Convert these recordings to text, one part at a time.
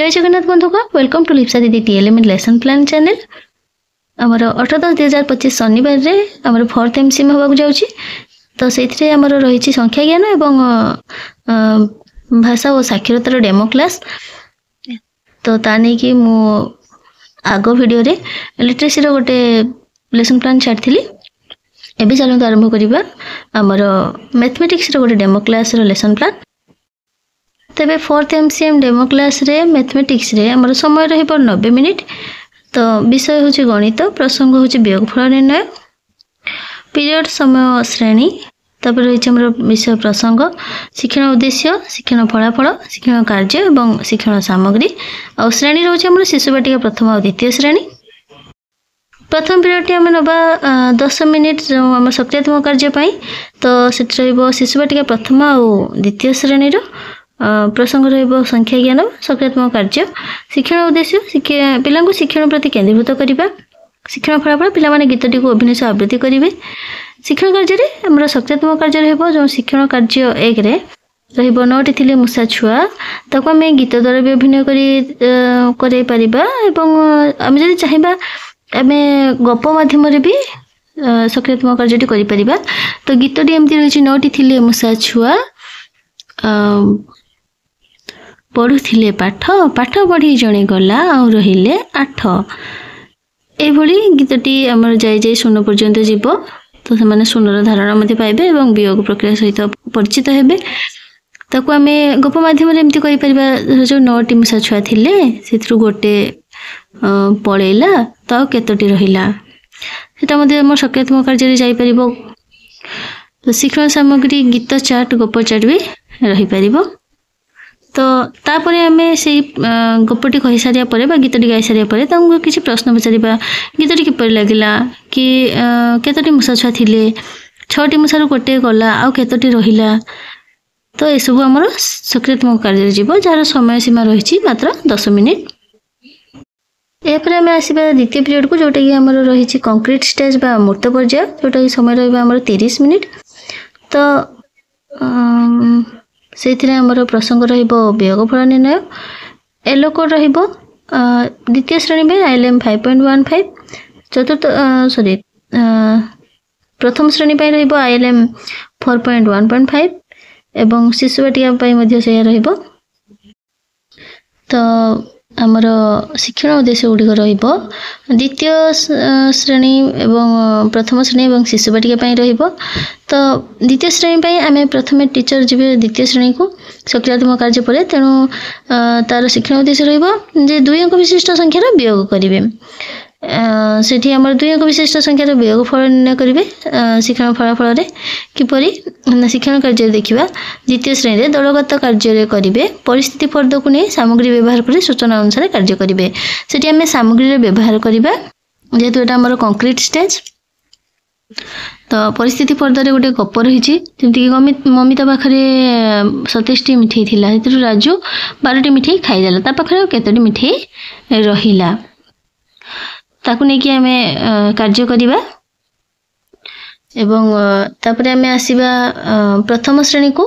जय जगन्नाथ बंधुगण welcome to Lipsa दीदी टीएलएम लेसन प्लान चैनल आमर 18/10/2025 शनिवार रे आमर 4th एमसीएम होबाक जाउची तो सेथिरे आमर रहिछि संख्या ज्ञान एवं भाषा और साक्षरतार डेमो क्लास तो ता नै कि मु आगो वीडियो रे लिटरेसी रो गोटे लेसन प्लान छाड़थिली एबे चलंतु आरंभ करिबा आमर मैथमेटिक्स रो गोटे डेमो क्लास रो लेसन प्लान तेबे 4th एमसीएम डेमो क्लास रे मैथमेटिक्स रे हमर समय रहिबो 90 मिनिट तो विषय होची गणित प्रसंग होची वियोगफल निर्णय पीरियड समय श्रेणी तपर होची हमर विषय प्रसंग शिक्षण उद्देश्य शिक्षण फलाफल शिक्षण कार्य एवं शिक्षण सामग्री और श्रेणी होची हमर शिशु बाटिका प्रथम और द्वितीय श्रेणी प्रथम पीरियड टी हम नबा 10 मिनिट हमर सक्रियात्मक कार्य पई तो सेट रहिबो शिशु बाटिका प्रथम और द्वितीय श्रेणी रो प्रसंग रहिबो संख्या ज्ञान सक्रियात्मक कार्य शिक्षण उद्देश्य पिला शिक्षण प्रति केंद्रीभूत करबा शिक्षण फलाफल पिला माने गीतटी को अभिनय से आवृत्ति करिवे शिक्षण कार्य रे हमर सक्रियात्मक कार्य रहिबो जो शिक्षण कार्य 1 रे रहिबो नोटी थिले मुसा छुआ ताको हम गीत द्वारा भी अभिनय करै परिबा एवं हम जदि चाहिबा हमें गप माध्यम रे भी सक्रियात्मक कार्यटी करि परिबा तो गीतटी एमति रहिछि नोटी थिले मुसा छुआ पढ़ुथिले पाठ पाठ पढ़ी जणे गला आ रहिले 8 ए भली गीतटी हमर जाय जाय शून्य पर्यंत जीवो तो से शून्यर धारणा मध्ये पाइबे एवं वियोग प्रक्रिया सहित परिचित हेबे ताको हमें गप माध्यम रे एमति कहि परिबा जो 9टी मुसा छुआ थिले सेथरु गोटे पळेला तो केतोटी रहिला सेटा मध्ये हमर सक्रियात्मक कार्य रे जाय परिबो तो शिक्षण सामग्री गीत चार्ट गप चार्ट भी रही परिबो तो तापरे हमें से गपटी कहि सारिया परे बा गीतटी गाई सारिया परे तांको किछि प्रश्न पचारिबा गीतटी किपर लागिला कि केतोटी मुसा छुआ थिले 6टी मुसारु कोटे गला आ केतोटी रहिला तो ए सब हमर सक्रियात्मक कार्य जीवो जार समय सीमा रहिछि मात्र 10 मिनिट एपरे हमें आसीबा द्वितीय पीरियड को जोटा कि हमर रहिछि कंक्रीट स्टेज बा मूर्त पर्याय जोटा कि समय रहबा हमर 30 मिनिट तो सेथिरे हमर प्रसंग रहिबो वियोगफल निर्णय एलो कोड रहिबो द्वितीय श्रेणी में आईएलएम 5.15 चतुर्थ प्रथम श्रेणी पे रहिबो आईएलएम 4.1.5 एवं शिशु बाटिका पई मध्ये से रहिबो तो हमर शिक्षण उद्देश्य गुडी रहिबो द्वितीय श्रेणी एवं प्रथम श्रेणी एवं शिशु बाटिका पई रहिबो तो द्वितीय श्रेणी पई आमे प्रथमे टीचर जिबे द्वितीय श्रेणी को सक्रियात्मक कार्य परे तेणु तार शिक्षण उद्देश्य रहिबो जे 2 अंक विशिष्ट संख्या रो वियोग करिवे सेठी हमर 2 अंक विशिष्ट संख्या रो वियोग फल निर्णय करिवे शिक्षण फलाफल रे किपरि शिक्षण कार्य देखिबा द्वितीय श्रेणी रे दलगत कार्य रे करिवे परिस्थिति फर्द को नै सामग्री व्यवहार करि सूचना अनुसार कार्य करिवे सेठी हमें सामग्री रे व्यवहार करिबा जेतु एटा हमर कंक्रीट स्टेज तो परिस्थिति फर्द रे गोटे गप रहिछि जेमति कि ममिता पाखरे 27टी मिठाई थिला हेतु राजू 12टी मिठाई खाइ देला ता पाखरे केतोटी मिठाई रहिला ताकू नै कि हमें कार्य करिबा एवं तापरे हमें आसीबा प्रथम श्रेणी को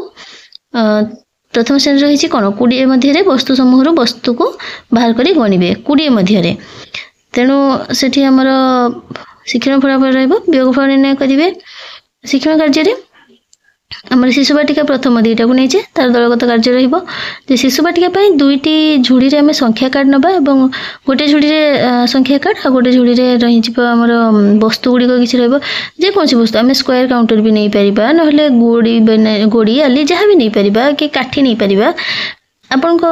प्रथम श्रेणी रहिछि कोन 20 मध्ये रे वस्तु समूह रो वस्तु को बाहर करी गणिबे 20 मध्ये रे तेणु सेठी हमर शिक्षण फलाफल रहबो वियोगफल निर्णय करिवे शिक्षण कार्य रे हमर शिशु बाटिका प्रथम दुईटा को नैचे तार दलगत कार्य रहिबो जे शिशु बाटिका पई दुईटी झुड़ी रे हमें संख्या कार्ड नबा एवं गोटे झुड़ी रे संख्या कार्ड आ गोटे झुड़ी रे रहि जिवो हमर वस्तु गुडी को किछि रहबो जे कोनसी वस्तु हमें स्क्वायर काउंटर भी नै परिबा नहले गोडी आली जहा भी नै परिबा कि काठी नै परिबा आपन को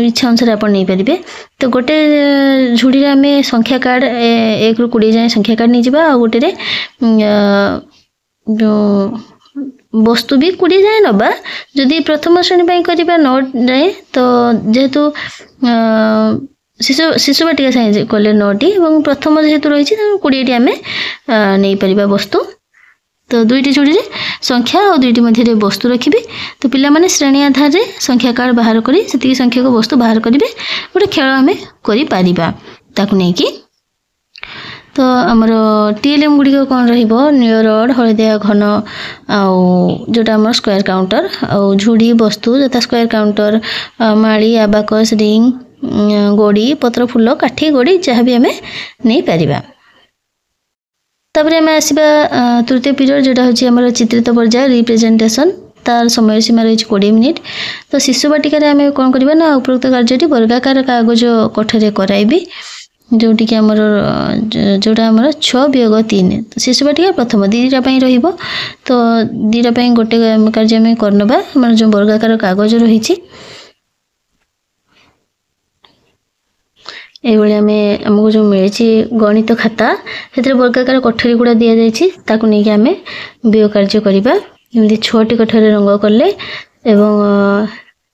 इच्छा अनुसार आपन नै परिबे तो गोटे झुड़ी रे हमें संख्या कार्ड 1 रु 20 जाय संख्या कार्ड नै जिबा आ गोटे रे जो वस्तु भी 20 जाए नबा जदि प्रथम श्रेणी पई करिबा 9 जाए तो जेहेतु शिशु बाटिका साइज कोले 9टी एवं प्रथम जेहेतु रहिछि 20टी हमें नै परिबा वस्तु तो दुईटी जोड़ी रे संख्या और दुईटी मध्य रे वस्तु रखिबे तो पिला माने श्रेणी आधार रे संख्या कार्ड बाहर करी सेति संख्या को वस्तु बाहर करिवे गोटे खेल हमें करि पारिबा ताकु नै कि तो आमर टीएलएम गुड़िक कौन रो रड हलदिया घन जोटा आम स्क्वायर काउंटर आउ झुड़ी वस्तु जता स्क्वायर काउंटर माड़ी आबाकस रिंग गोड़ी पत्र फूल काठी गोड़ी जहाँ भी आम नहीं पारिबा। तापर आम आसवा तृतीय पीरियड जोटा हूँ आम चित्रित पर्याय रिप्रेजेंटेशन तार समय सीमा रही 20 मिनिट। तो शिशु बाटिकार आम कौन करवा ना उपरोक्त कार्यटी वर्गाकार कागज कठरे कराइबी जोटी कि आमर जोटा आमर 6 वियोग 3। तो शिशु बाटिका प्रथम दीटा रहिबो तो दीटा गोटे कार्य आम करनबा आमर जो वर्गाकार कागज रही ये आमको जो मिली गणित खाता से वर्गाकार कठरी गुड़ा दि जाकि आम वियोग कार्य करवा एमती 6टी कठरे रंग कले एवं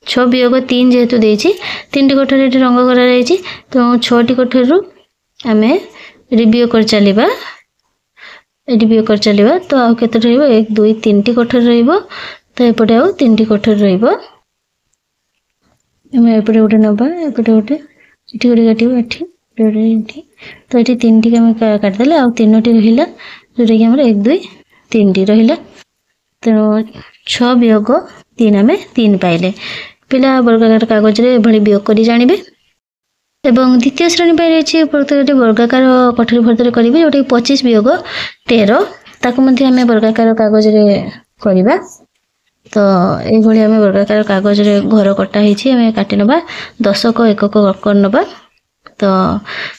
6 वियोग 3 जेहेतु देछि 3टी कठरे रंग कर तो 6टी कठरू आम वियोग कर चलवा ये वियोग कर चलवा। तो आउ केते रहिबो 1 2 3टी कठरे रहिबो तो एपटे आउ 3टी कठरे रहिबो आम एपटे गोटे नबा एपटे गोटे एठी गोटे काटिबो एठी तो ये 3टी आम काटिदेले आउ 3टी रहिला जोटा कि आम 1 2 3टी रहिला। तेणु 6 वियोग 3 आम 3 पाइले पिला वर्गाकार कागज रे भली वियोग करी जानिबे। एवं द्वितीय श्रेणी पे रही उपरोक्त वर्गाकार कठोरी भर्ती करेंगे जोटा 25 वियोग 13 ताकू मध्य आम वर्गाकार कागज रे करवा। तो ये आम वर्गाकार कागज रे घर कटा आम काटि नबा 10 को एकक करनबा। तो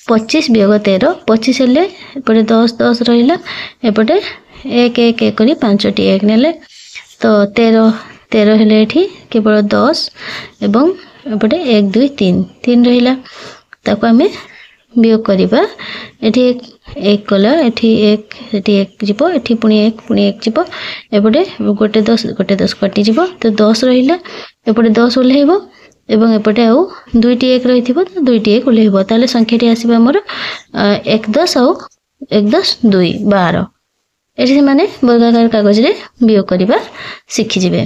25 वियोग 13 25 हेले एपटे 10 10 रहिला एपटे 1 1 1 करी 5टी 1 नेले तो 13 13 हेले एठी केवल 10 एवं एपटे 1 2 3 3 रहिला ताको आमे वियोग करबा। एठी 1 कला एठी 1 जीवो एठी पुणी 1 जीवो एपटे गोटे 10 कटि जीवो तो 10 रहिला एपटे 10 ओल्हेबो एवं एपटे आउ 2टी 1 रहिथिबो तो 2टी 1 ओल्हेबो ताले संख्याटी आसीबा हमर 1 10 आउ 1 10 2 12 एठी माने वर्गाकार कागज रे वियोग करबा शिखि जिवे।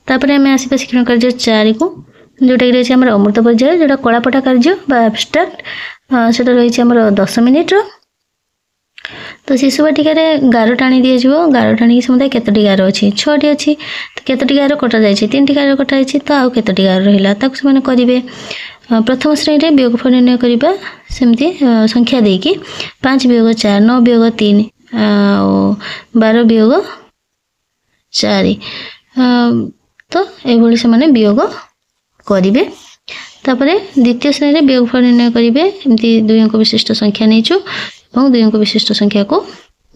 तापर आमे आसीबा शिक्षण कार्य 4 को जोटा कि रही आम अमृत पर्याय जोटा कलापटा कार्य एब्स्ट्राक्ट से रही 10 मिनिट। तो शिशु बाटिकार गार टाणी दिज्व गार टाणी समुदाय केतोटी गार अच्छी 6टी अच्छी तो केतोटी गार कटा जाए 3टी गार कटा जाए तो आउ केतोटी गार रहा ताकू से करेंगे। प्रथम श्रेणी में वियोग निर्णय करवा सेमती संख्या देकी 5 वियोग 4 9 वियोग 3 12 वियोग 4 तो ये से वियोग करेंगे। तापरे द्वितीय श्रेणी में वियोग निर्णय करेंगे एमती 2 अंक विशिष्ट संख्या नहीं और 2 अंक विशिष्ट संख्या को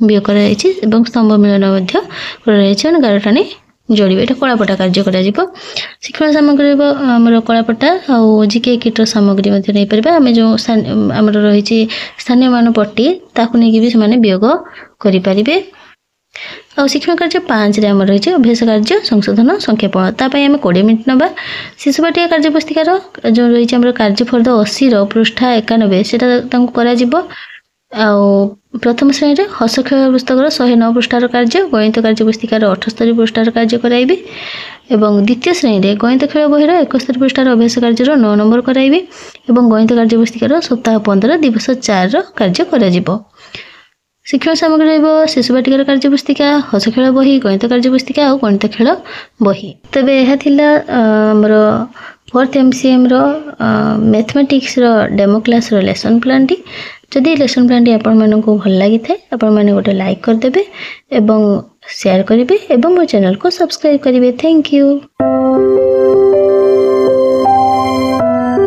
वियोग कर स्तंभ मिलन कर गार टाणी जोड़े ये कलापटा कार्य कर शिक्षण सामग्री आमर कलापटा आउ जीके किटर सामग्री नहीं पार आम जो आम रही स्थानीय मान पट्टी ताकू नहीं भी से वियोग करें। आ शिक्षण कार्य 5 रे आम रही अभ्यास कार्य संशोधन संक्षेपण तापाई आम 20 मिनिट नबा। शिशु बाटिका कार्य पुस्तिकार जो रही आम कार्यफर्द 80 पृष्ठा 91 से करा प्रथम श्रेणी में हस्तक्षेप पुस्तक 109 पृष्ठार कार्य गणित कार्य पुस्तिकार 78 पृष्ठार कार्य कराइबे एवं द्वितीय श्रेणी में गणित खेल बहिर 71 पृष्ठार अभ्यास कार्य 9 नंबर कराइबे एवं गणित कार्य पुस्तिकार सप्ताह 15 दिवस 4 कार्य करा। शिक्षण सामग्री रही शिशु बाटिकार कार्य पुस्तिका हस खेल बही गणित कार्य पुस्तिका और गणित खेल बही। तेबे यह थिला हमर 4th MCM रो मैथमेटिक्स रो डेमो क्लास रो लेसन प्लान टी। जदि लेसन प्लान टी आपण मानकु भल लागि थाए आपण माने गोटे लाइक कर देबे एवं शेयर करिवे एवं मो चैनल को सब्सक्राइब करिवे। Thank you.